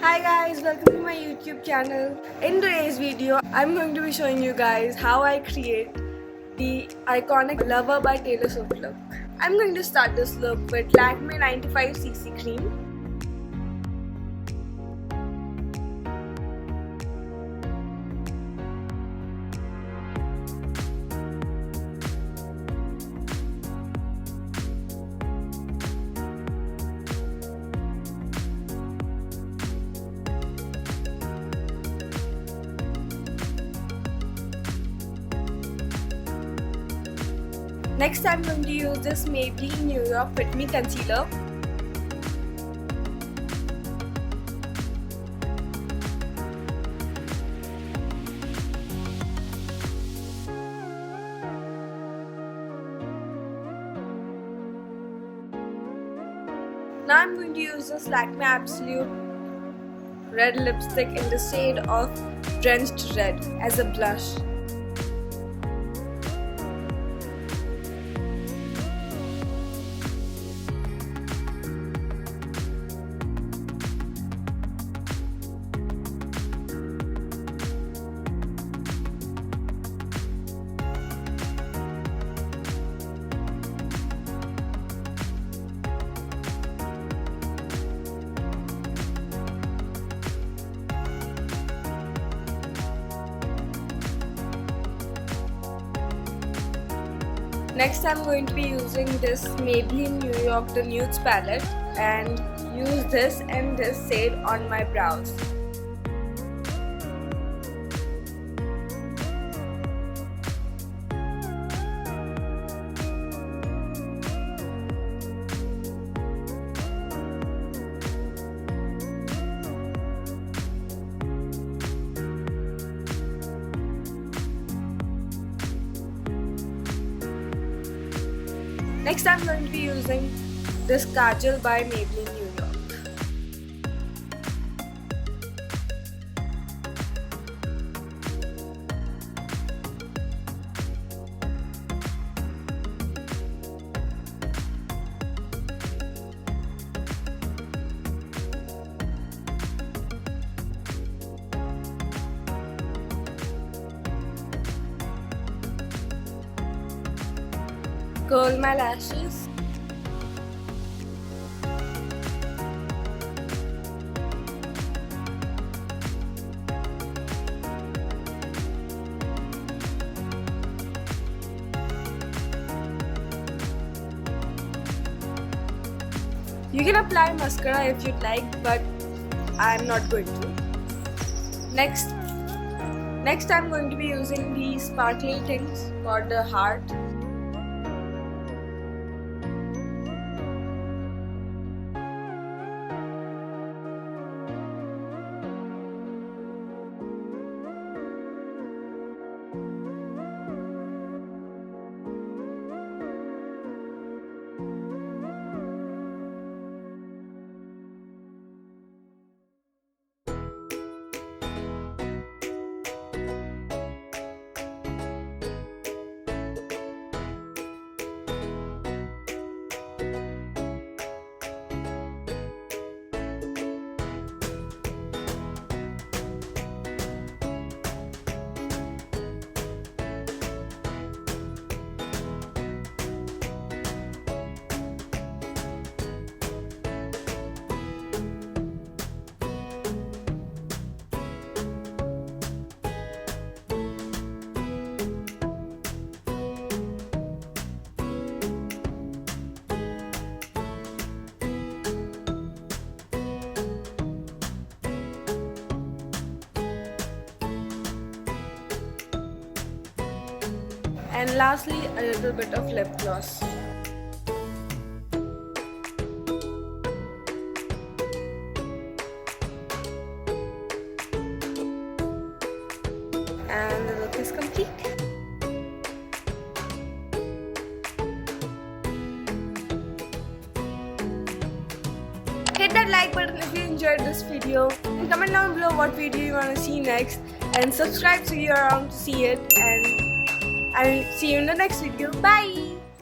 Hi guys, welcome to my YouTube channel. In today's video, I'm going to be showing you guys how I create the iconic Lover by Taylor Swift look. I'm going to start this look with Lakmé 95cc cream. Next, I'm going to use this Maybelline New York Fit Me Concealer. Now I'm going to use this Lakmé Absolute Red lipstick in the shade of Drenched Red as a blush. Next, I'm going to be using this Maybelline New York the Nudes palette and use this and this shade on my brows. Next, I'm going to be using this Kajal by Maybelline New York. Curl my lashes. You can apply mascara if you'd like, but I'm not going to. Next I'm going to be using these sparkly things for the heart. And lastly, a little bit of lip gloss. And the look is complete. Hit that like button if you enjoyed this video, and comment down below what video you want to see next, and subscribe so you're around to see it, and I'll see you in the next video. Bye!